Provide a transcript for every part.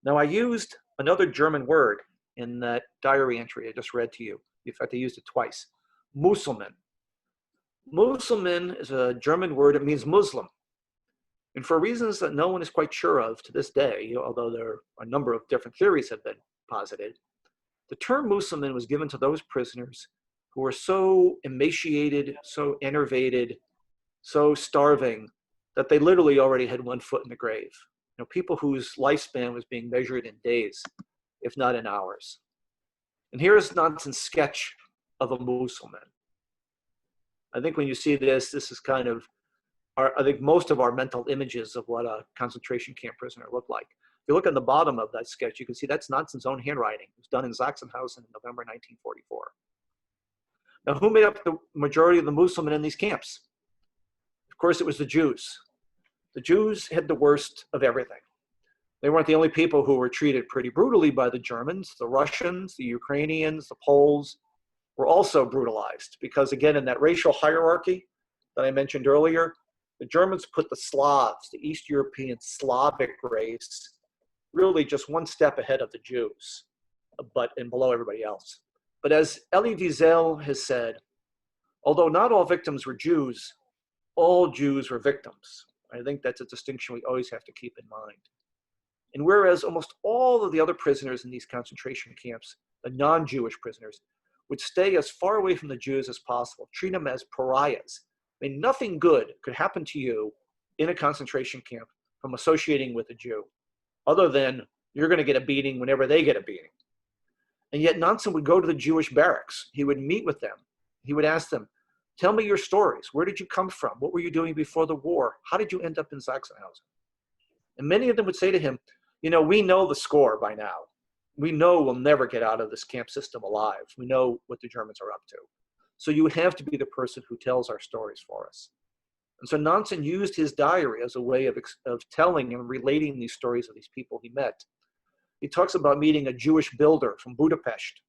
Now, I used another German word in that diary entry I just read to you. In fact, I used it twice. Musulman. Musulman is a German word. It means Muslim. And for reasons that no one is quite sure of to this day, although there are a number of different theories have been posited, the term Musulman was given to those prisoners who were so emaciated, so enervated, so starving that they literally already had one foot in the grave. People whose lifespan was being measured in days, if not in hours. And here is Nansen's sketch of a Musulman. I think when you see this is kind of, I think most of our mental images of what a concentration camp prisoner looked like. If you look at the bottom of that sketch, you can see that's Nansen's own handwriting. It was done in Sachsenhausen in November 1944. Now, who made up the majority of the Musulmen in these camps? Of course, it was the Jews. The Jews had the worst of everything. They weren't the only people who were treated pretty brutally by the Germans. The Russians, the Ukrainians, the Poles were also brutalized because, again, in that racial hierarchy that I mentioned earlier, the Germans put the Slavs, the East European Slavic race, really just one step ahead of the Jews, and below everybody else. But as Elie Wiesel has said, although not all victims were Jews, all Jews were victims. I think that's a distinction we always have to keep in mind. And whereas almost all of the other prisoners in these concentration camps, the non-Jewish prisoners, would stay as far away from the Jews as possible, treat them as pariahs. I mean, nothing good could happen to you in a concentration camp from associating with a Jew, other than you're going to get a beating whenever they get a beating. And yet Nansen would go to the Jewish barracks. He would meet with them. He would ask them, tell me your stories. Where did you come from? What were you doing before the war? How did you end up in Sachsenhausen? And many of them would say to him, we know the score by now. We know we'll never get out of this camp system alive. We know what the Germans are up to. So you have to be the person who tells our stories for us. And so Nansen used his diary as a way of telling and relating these stories of these people he met. He talks about meeting a Jewish builder from Budapest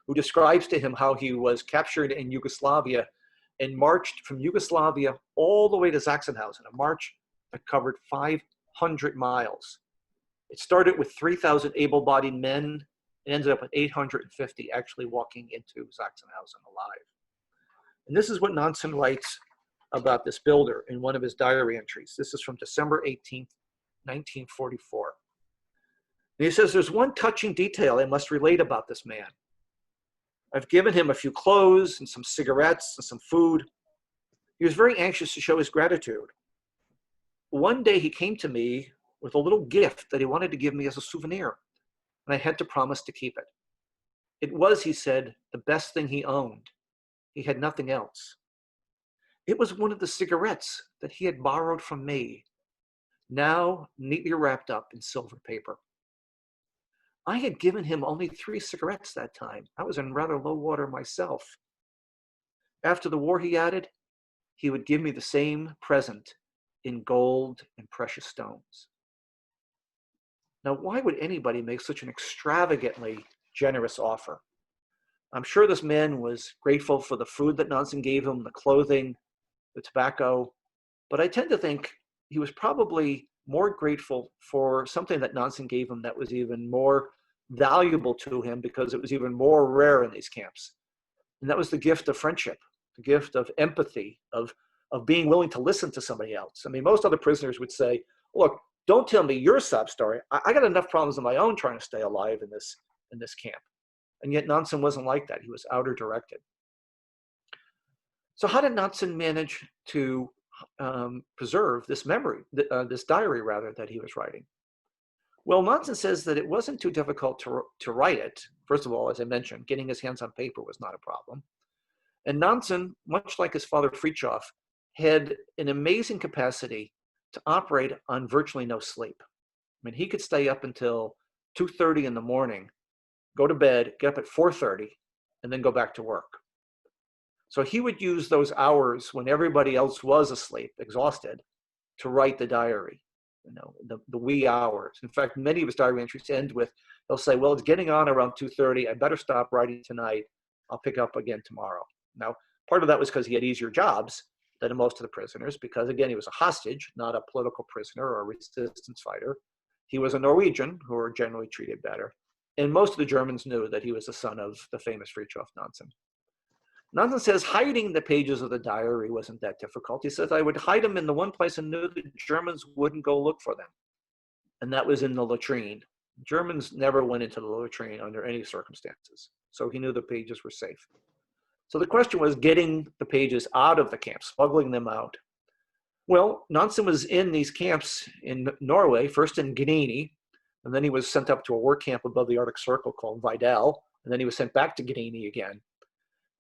who describes to him how he was captured in Yugoslavia and marched from Yugoslavia all the way to Sachsenhausen, a march that covered 500 miles. It started with 3,000 able-bodied men and ended up with 850 actually walking into Sachsenhausen alive. And this is what Nansen writes about this builder in one of his diary entries. This is from December 18th, 1944. And he says, there's one touching detail I must relate about this man. I've given him a few clothes and some cigarettes and some food. He was very anxious to show his gratitude. One day he came to me with a little gift that he wanted to give me as a souvenir, and I had to promise to keep it. It was, he said, the best thing he owned. He had nothing else. It was one of the cigarettes that he had borrowed from me, now neatly wrapped up in silver paper. I had given him only 3 cigarettes that time. I was in rather low water myself. After the war, he added, he would give me the same present in gold and precious stones. Now, why would anybody make such an extravagantly generous offer? I'm sure this man was grateful for the food that Nansen gave him, the clothing, the tobacco, but I tend to think he was probably more grateful for something that Nansen gave him that was even more valuable to him because it was even more rare in these camps. And that was the gift of friendship, the gift of empathy, of being willing to listen to somebody else. I mean, most other prisoners would say, look, don't tell me your sob story. I got enough problems of my own trying to stay alive in this camp. And yet Nansen wasn't like that. He was outer directed. So how did Nansen manage to preserve this memory, this diary rather, that he was writing? Well, Nansen says that it wasn't too difficult to write it. First of all, as I mentioned, getting his hands on paper was not a problem. And Nansen, much like his father Fridtjof, had an amazing capacity to operate on virtually no sleep. I mean, he could stay up until 2:30 in the morning, go to bed, get up at 4:30, and then go back to work. So he would use those hours when everybody else was asleep, exhausted, to write the diary, the wee hours. In fact, many of his diary entries end with, he'll say, well, it's getting on around 2:30. I better stop writing tonight. I'll pick up again tomorrow. Now, part of that was because he had easier jobs than most of the prisoners, because again, he was a hostage, not a political prisoner or a resistance fighter. He was a Norwegian, who were generally treated better. And most of the Germans knew that he was the son of the famous Fridtjof Nansen. Nansen says hiding the pages of the diary wasn't that difficult. He says, I would hide them in the one place I knew the Germans wouldn't go look for them. And that was in the latrine. Germans never went into the latrine under any circumstances. So he knew the pages were safe. So the question was getting the pages out of the camp, smuggling them out. Well, Nansen was in these camps in Norway, first in Gdansk, and then he was sent up to a work camp above the Arctic Circle called Vidal, and then he was sent back to Gdansk again.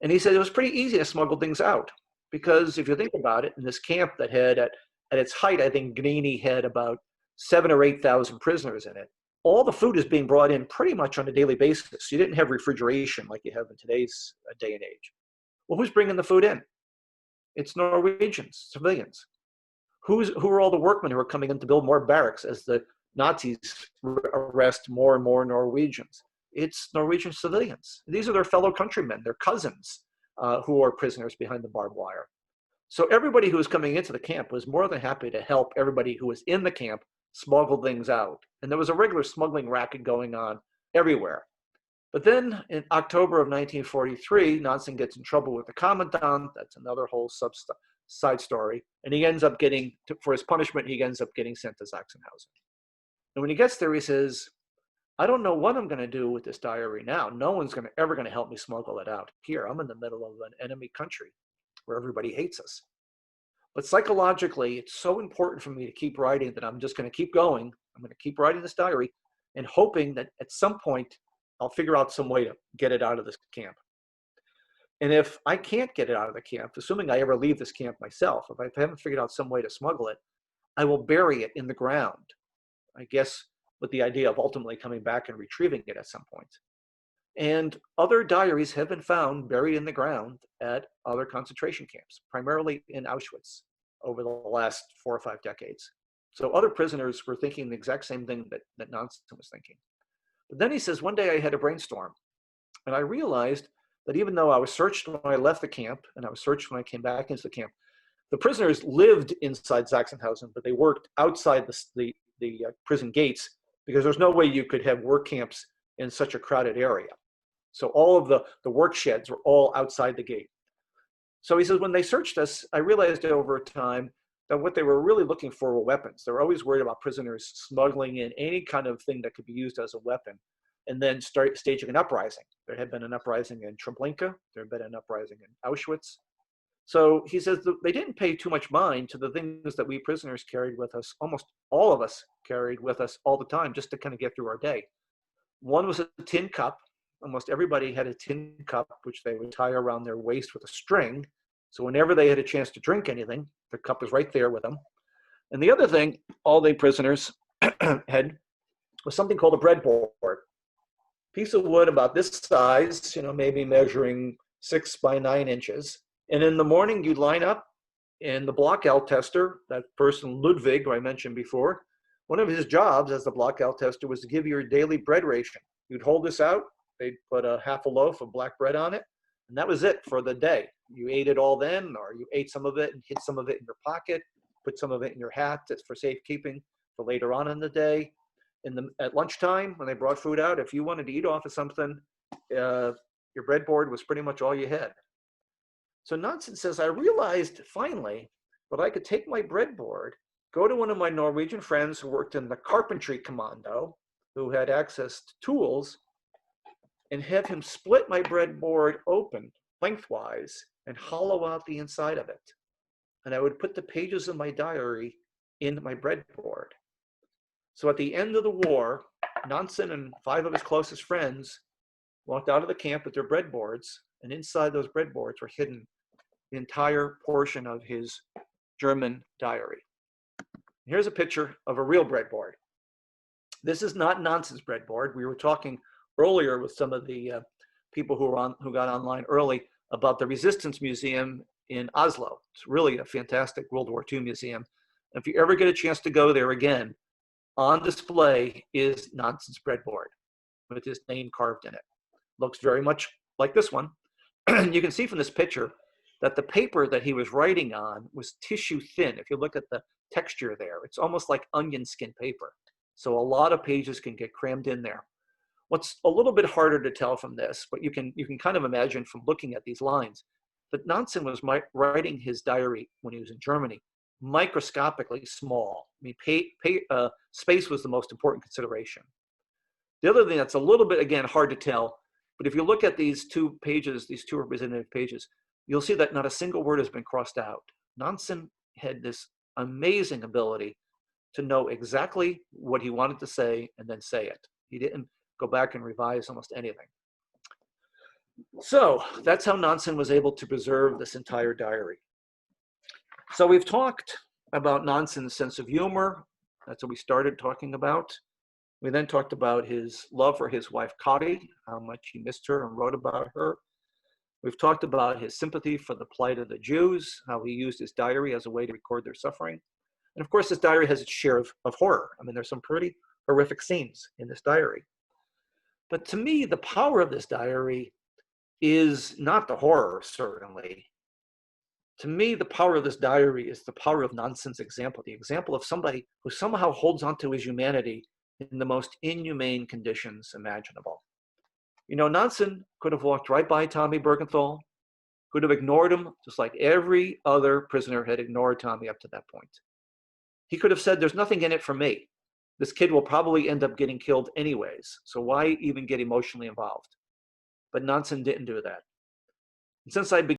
And he said it was pretty easy to smuggle things out, because if you think about it, in this camp that had, at its height, I think Gdansk had about 7,000 or 8,000 prisoners in it. All the food is being brought in pretty much on a daily basis. You didn't have refrigeration like you have in today's day and age. Well, who's bringing the food in? It's Norwegians, civilians. Who are all the workmen who are coming in to build more barracks as the Nazis arrest more and more Norwegians? It's Norwegian civilians. These are their fellow countrymen, their cousins, who are prisoners behind the barbed wire. So everybody who was coming into the camp was more than happy to help everybody who was in the camp smuggle things out. And there was a regular smuggling racket going on everywhere. But then in October of 1943, Nansen gets in trouble with the commandant. That's another whole side story. And he ends up getting, for his punishment, he ends up getting sent to Sachsenhausen. And when he gets there, he says, I don't know what I'm going to do with this diary now. No one's ever going to help me smuggle it out. Here, I'm in the middle of an enemy country where everybody hates us. But psychologically, it's so important for me to keep writing that I'm just going to keep going. I'm going to keep writing this diary and hoping that at some point I'll figure out some way to get it out of this camp. And if I can't get it out of the camp, assuming I ever leave this camp myself, if I haven't figured out some way to smuggle it, I will bury it in the ground, I guess, with the idea of ultimately coming back and retrieving it at some point. And other diaries have been found buried in the ground at other concentration camps, primarily in Auschwitz over the last 4 or 5 decades. So other prisoners were thinking the exact same thing that Nansen was thinking. But then he says, one day I had a brainstorm, and I realized that even though I was searched when I left the camp, and I was searched when I came back into the camp, the prisoners lived inside Sachsenhausen, but they worked outside the prison gates, because there's no way you could have work camps in such a crowded area. So all of the work sheds were all outside the gate. So he says, when they searched us, I realized over time that what they were really looking for were weapons. They were always worried about prisoners smuggling in any kind of thing that could be used as a weapon, and then start staging an uprising. There had been an uprising in Treblinka. There had been an uprising in Auschwitz. So he says they didn't pay too much mind to the things that we prisoners carried with us. Almost all of us carried with us all the time just to kind of get through our day. One was a tin cup. Almost everybody had a tin cup, which they would tie around their waist with a string. So whenever they had a chance to drink anything, the cup was right there with them. And the other thing all the prisoners had was something called a breadboard. Piece of wood about this size, maybe measuring 6 by 9 inches. And in the morning, you'd line up in the blockout tester, that person Ludwig, who I mentioned before. One of his jobs as the blockout tester was to give you your daily bread ration. You'd hold this out, they'd put a half a loaf of black bread on it, and that was it for the day. You ate it all then, or you ate some of it and hid some of it in your pocket, put some of it in your hat. That's for safekeeping for later on in the day. At lunchtime, when they brought food out, if you wanted to eat off of something, your breadboard was pretty much all you had. So Nansen says, I realized finally that I could take my breadboard, go to one of my Norwegian friends who worked in the carpentry commando, who had access to tools, and have him split my breadboard open lengthwise and hollow out the inside of it. And I would put the pages of my diary in my breadboard. So at the end of the war, Nansen and 5 of his closest friends walked out of the camp with their breadboards, and inside those breadboards were hidden the entire portion of his German diary. Here's a picture of a real breadboard. This is not Nansen's breadboard. We were talking earlier with some of the people who got online early about the Resistance Museum in Oslo. It's really a fantastic World War II museum. If you ever get a chance to go there again, on display is Nansen's breadboard with his name carved in it. Looks very much like this one. You can see from this picture that the paper that he was writing on was tissue thin. If you look at the texture there, it's almost like onion skin paper. So a lot of pages can get crammed in there. What's a little bit harder to tell from this, but you can kind of imagine from looking at these lines, that Nansen was writing his diary when he was in Germany, microscopically small. I mean, space was the most important consideration. The other thing that's a little bit, again, hard to tell, but if you look at these two pages, these two representative pages, you'll see that not a single word has been crossed out. Nansen had this amazing ability to know exactly what he wanted to say and then say it. He didn't go back and revise almost anything. So that's how Nansen was able to preserve this entire diary. So we've talked about Nansen's sense of humor. That's what we started talking about. We then talked about his love for his wife, Kari, how much he missed her and wrote about her. We've talked about his sympathy for the plight of the Jews, how he used his diary as a way to record their suffering. And of course, this diary has its share of horror. I mean, there's some pretty horrific scenes in this diary. But to me, the power of this diary is not the horror, certainly. To me, the power of this diary is the power of Nansen's example, the example of somebody who somehow holds onto his humanity in the most inhumane conditions imaginable. You know, Nansen could have walked right by Tommy Bergenthal, could have ignored him, just like every other prisoner had ignored Tommy up to that point. He could have said, there's nothing in it for me. This kid will probably end up getting killed anyways, so why even get emotionally involved? But Nansen didn't do that. And since I